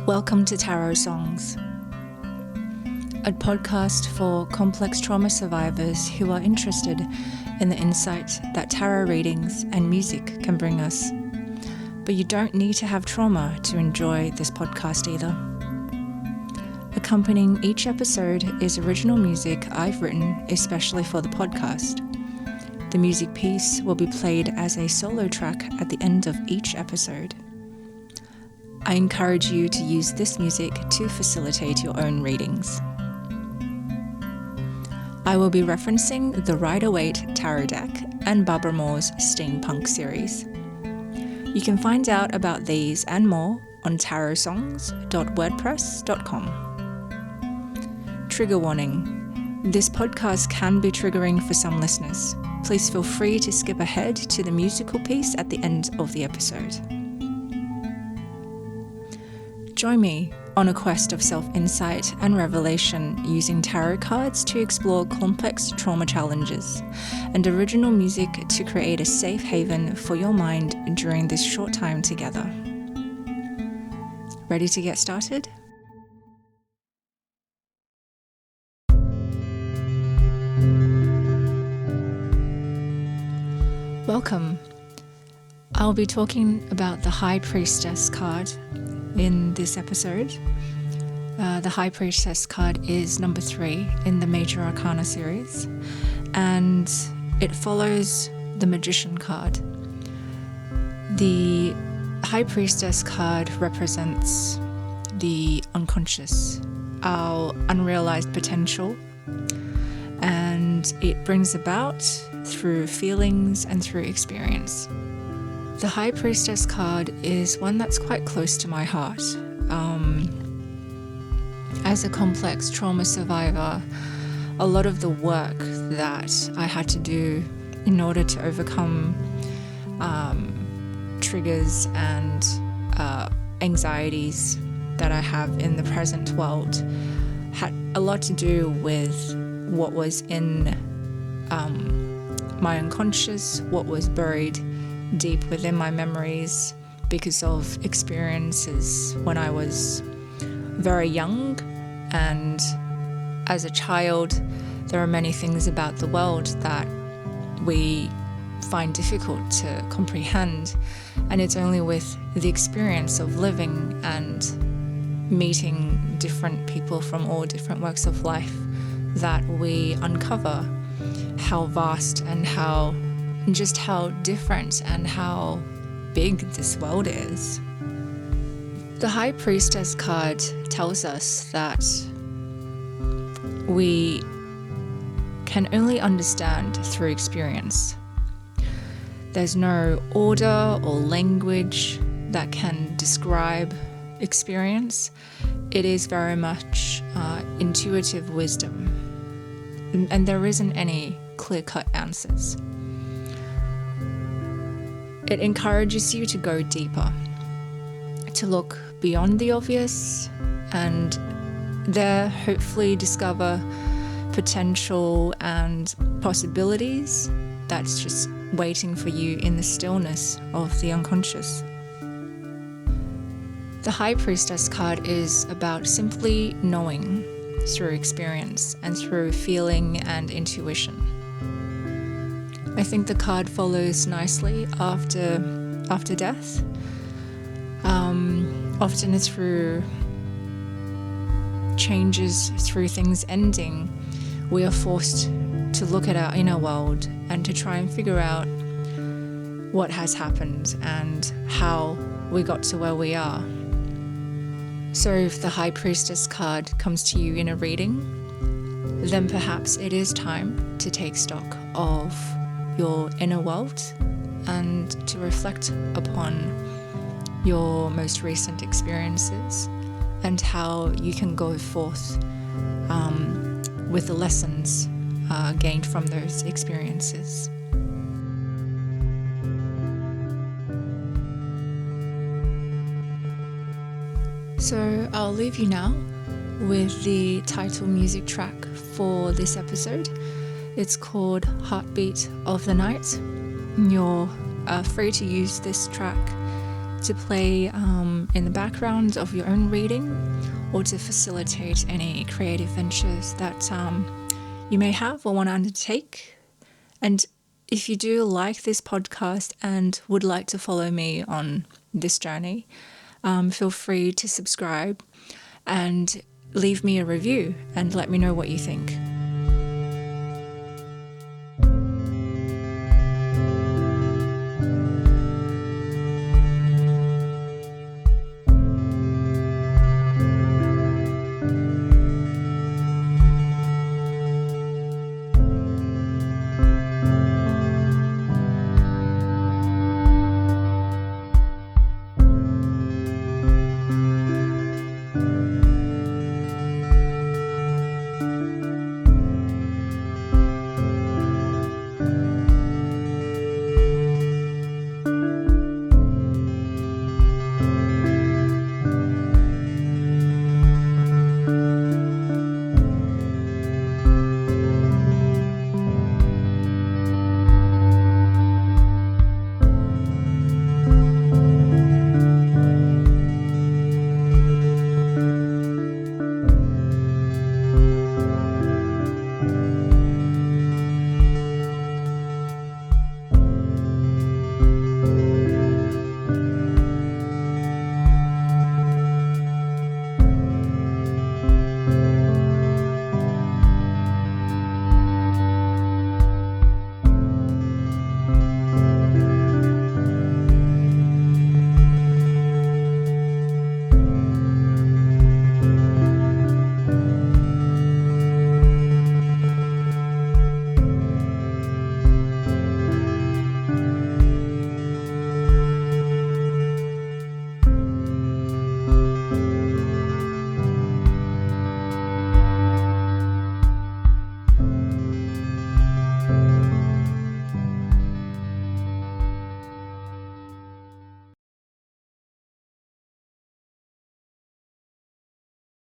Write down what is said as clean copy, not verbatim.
Welcome to Tarot Songs, a podcast for complex trauma survivors who are interested in the insight that tarot readings and music can bring us. But you don't need to have trauma to enjoy this podcast either. Accompanying each episode is original music I've written especially for the podcast. The music piece will be played as a solo track at the end of each episode. I encourage you to use this music to facilitate your own readings. I will be referencing the Rider-Waite Tarot deck and Barbara Moore's Steampunk series. You can find out about these and more on tarotsongs.wordpress.com. Trigger warning. This podcast can be triggering for some listeners. Please feel free to skip ahead to the musical piece at the end of the episode. Join me on a quest of self-insight and revelation using tarot cards to explore complex trauma challenges and original music to create a safe haven for your mind during this short time together. Ready to get started? Welcome. I'll be talking about the High Priestess card in this episode. The High Priestess card is number 3 in the Major Arcana series, and it follows the Magician card. The High Priestess card represents the unconscious, our unrealized potential, and it brings about through feelings and through experience. The High Priestess card is one that's quite close to my heart. As a complex trauma survivor, a lot of the work that I had to do in order to overcome triggers and anxieties that I have in the present world had a lot to do with what was in my unconscious, what was buried deep within my memories because of experiences when I was very young. And as a child, there are many things about the world that we find difficult to comprehend, and it's only with the experience of living and meeting different people from all different walks of life that we uncover how vast and how different and how big this world is. The High Priestess card tells us that we can only understand through experience. There's no order or language that can describe experience. It is very much intuitive wisdom, and there isn't any clear-cut answers. It encourages you to go deeper, to look beyond the obvious, and there hopefully discover potential and possibilities that's just waiting for you in the stillness of the unconscious. The High Priestess card is about simply knowing through experience and through feeling and intuition. I think the card follows nicely after death. Often through changes, through things ending, we are forced to look at our inner world and to try and figure out what has happened and how we got to where we are. So if the High Priestess card comes to you in a reading, then perhaps it is time to take stock of your inner world and to reflect upon your most recent experiences and how you can go forth with the lessons gained from those experiences. So I'll leave you now with the title music track for this episode. It's called Heartbeat of the Night. You're free to use this track to play in the background of your own reading, or to facilitate any creative ventures that you may have or want to undertake. And if you do like this podcast and would like to follow me on this journey, feel free to subscribe and leave me a review and let me know what you think.